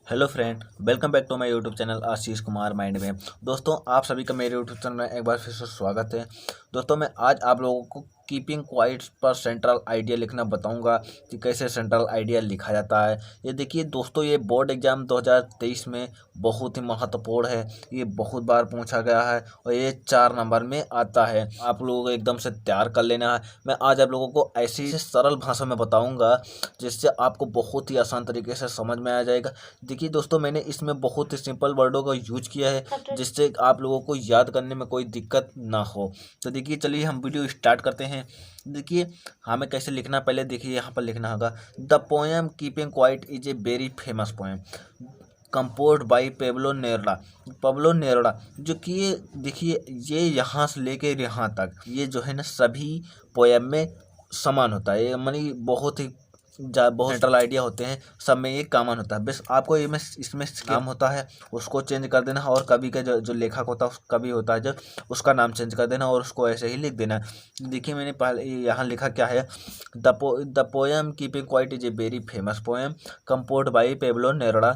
Hello friend, welcome back to my YouTube channel Ashish Kumar mind में। दोस्तों, आप सभी का मेरे यूट्यूब चैनल में एक बार फिर से स्वागत है। दोस्तों, मैं आज आप लोगों को कीपिंग क्वाइट पर सेंट्रल आइडिया लिखना बताऊंगा कि कैसे सेंट्रल आइडिया लिखा जाता है। ये देखिए दोस्तों, ये बोर्ड एग्जाम 2023 में बहुत ही महत्वपूर्ण है। ये बहुत बार पूछा गया है और ये 4 नंबर में आता है। आप लोगों को एकदम से तैयार कर लेना है। मैं आज आप लोगों को ऐसी सरल भाषा में बताऊंगा जिससे आपको बहुत ही आसान तरीके से समझ में आ जाएगा। देखिए दोस्तों, मैंने इसमें बहुत ही सिंपल वर्डों का यूज किया है जिससे आप लोगों को याद करने में कोई दिक्कत ना हो। तो देखिए, चलिए हम वीडियो स्टार्ट करते हैं। देखिए हमें कैसे लिखना, पहले देखिए यहाँ पर लिखना होगा the poem keeping quiet is a very famous poem composed by Pablo Neruda जो कि ये देखिए, ये यहाँ से लेके यहाँ तक ये जो है ना सभी पोएम में समान होता है। ये मानी बहुत सेंट्रल आइडिया होते हैं, सब में ये कॉमन होता है। बस आपको ये में इसमें नाम होता है उसको चेंज कर देना, और कवि का जो लेखक होता है कवि होता है जो उसका नाम चेंज कर देना और उसको ऐसे ही लिख देना। देखिए मैंने पहले यहाँ लिखा क्या है, the poem keeping quiet is a very famous poem composed by Pablo Neruda.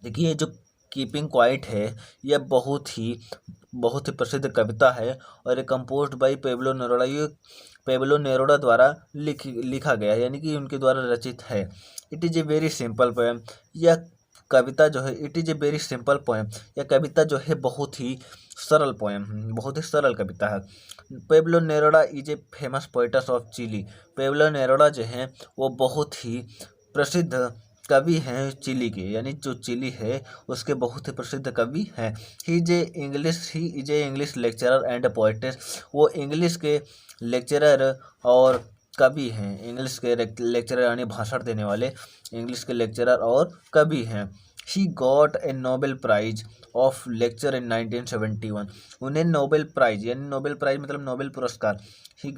देखिए ये जो कीपिंग क्वाइट है यह बहुत ही प्रसिद्ध कविता है और ये कंपोज्ड बाई पेब्लो नेरुदा, ये पेब्लो नेरुदा द्वारा लिखा गया है, यानी कि उनके द्वारा रचित है। It is a very simple poem. यह कविता जो है, it is a very simple poem, यह कविता जो है बहुत ही सरल पोएम, बहुत ही सरल कविता है। Pablo Neruda is a famous poetess of Chile. Pablo Neruda जो हैं वो बहुत ही प्रसिद्ध कवि हैं चिली के, यानी जो चिली है उसके बहुत ही प्रसिद्ध कवि हैं। He is a English lecturer and poetess. वो इंग्लिश के लेक्चरर और कवि हैं। इंग्लिश के लेक्चरर यानी भाषण देने वाले इंग्लिश के लेक्चरर और कवि हैं। He got a Nobel prize of lecture in 1971। उन्हें नोबेल प्राइज, यानी नोबेल प्राइज मतलब नोबेल पुरस्कार, ही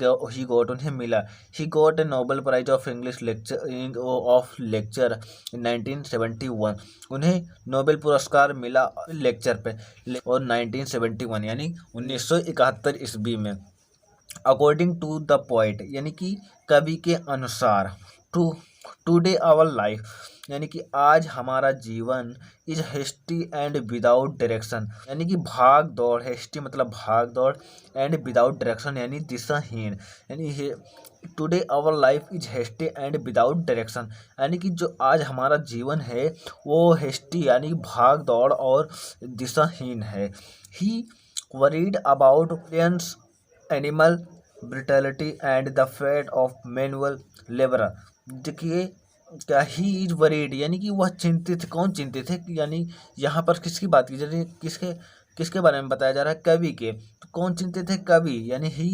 गॉट उन्हें मिला। He got a Nobel prize of English lecture in 1971। उन्हें नोबेल पुरस्कार मिला लेक्चर पे और 1971 यानी 1971 ईस्वी में। अकॉर्डिंग टू द पोइट, यानी कि कवि के अनुसार, टुडे आवर लाइफ, यानी कि आज हमारा जीवन is hasty and without direction, यानी कि भाग दौड़, हेस्टी मतलब भाग दौड़, एंड विदाउट डायरेक्शन यानी दिशाहीन। यानी today our life is hasty and without direction, यानी कि जो आज हमारा जीवन है वो हेस्टी यानी भाग दौड़ और दिशाहीन है। He worried about animal brutality and the fate of manual labour. देखिए क्या, ही इज वरीड यानी कि वह चिंतित, कौन चिंतित है, यानी यहाँ पर किसकी बात की जा रही है, किसके बारे में बताया जा रहा है, कवि के। तो कौन चिंतित है, कवि, यानी ही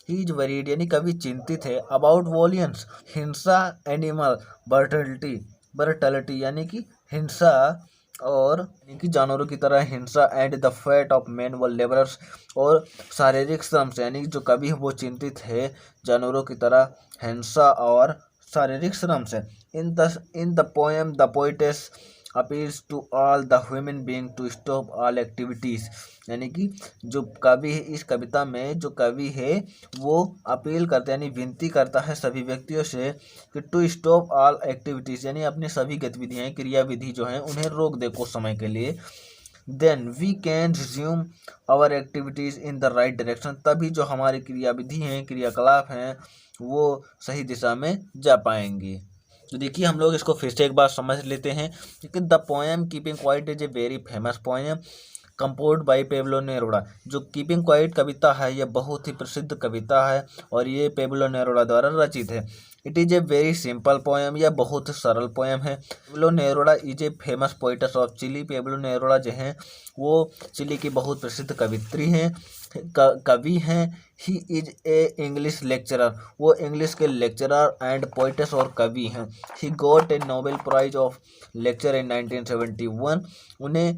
इज वरीड यानी कवि चिंतित है अबाउट वॉलियंस, हिंसा, एनिमल बर्टलिटी यानी कि हिंसा और यानी कि जानवरों की तरह हिंसा, and the fate of manual labourers और शारीरिक श्रम से, यानी जो कवि है वो चिंतित है जानवरों की तरह हिंसा और शारीरिक श्रम से। In the poem the poetess appeals to all the human being to stop all activities, यानी कि जो कवि है इस कविता में, जो कवि है वो अपील करता है यानी विनती करता है सभी व्यक्तियों से कि टू स्टॉप ऑल एक्टिविटीज, यानी अपनी सभी गतिविधियाँ, क्रियाविधि जो हैं उन्हें रोक दे कुछ समय के लिए। Then we can resume our activities in the right direction, तभी जो हमारी क्रियाविधि हैं, क्रियाकलाप हैं वो सही दिशा में जा पाएंगी। तो देखिए हम लोग इसको फिर से एक बार समझ लेते हैं कि the poem keeping quiet is a very famous poem composed by Pablo Neruda. जो कीपिंग क्वाइट कविता है यह बहुत ही प्रसिद्ध कविता है और ये पेब्लो नेरुदा द्वारा रचित है। It is a very simple poem, यह बहुत सरल पोएम है। Pablo Neruda is a famous poetess of Chile. Pablo Neruda जो हैं वो चिली की बहुत प्रसिद्ध कवित्री हैं, कवि हैं। He is a English lecturer, वो इंग्लिश के लेक्चरर एंड पोइटस और कवि हैं। He got a Nobel prize of lecture in 1971। उन्हें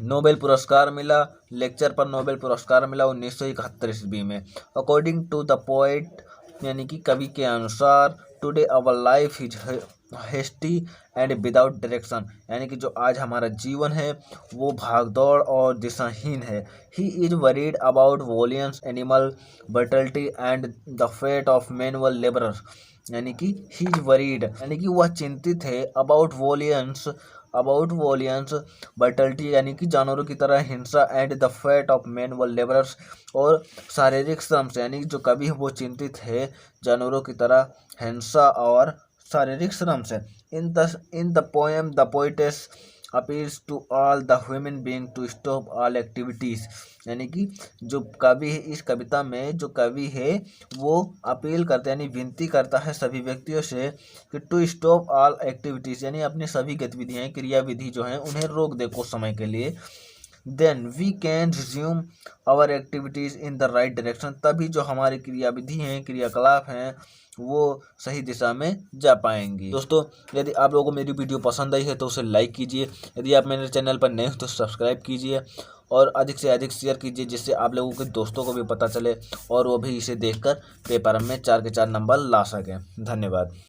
नोबेल पुरस्कार मिला, लेक्चर पर नोबेल पुरस्कार मिला 1971 ईस्वी में। अकॉर्डिंग टू द पोइट यानी कि कवि के अनुसार, today our life is hasty and without direction, यानी कि जो आज हमारा जीवन है वो भागदौड़ और दिशाहीन है। He is worried about violence, animal brutality and the fate of manual labourers, यानी कि ही इज वरीड यानी कि वह चिंतित है अबाउट वॉलियंस अबाउट वॉलियंस बर्टलिटी यानी कि जानवरों की तरह हिंसा and the fat of man व लेबरर्स, और शारीरिक श्रम से यानी जो कभी वो चिंतित है जानवरों की तरह हिंसा और शारीरिक श्रम से। In the poem the poetess appeals to all the human being to stop all activities, यानी कि जो कवि है इस कविता में जो कवि है वो अपील करता है यानी विनती करता है सभी व्यक्तियों से कि टू स्टॉप ऑल एक्टिविटीज, यानी अपनी सभी गतिविधियाँ क्रियाविधि जो हैं उन्हें रोक दे कुछ समय के लिए। Then we can resume our activities in the right direction, तभी जो हमारी क्रियाविधि हैं क्रियाकलाप हैं वो सही दिशा में जा पाएंगी। दोस्तों यदि आप लोगों को मेरी वीडियो पसंद आई है तो उसे लाइक कीजिए, यदि आप मेरे चैनल पर नए हो तो सब्सक्राइब कीजिए और अधिक से अधिक शेयर कीजिए, जिससे आप लोगों के दोस्तों को भी पता चले और वो भी इसे देखकर पेपर में 4 के 4 नंबर ला सकें। धन्यवाद।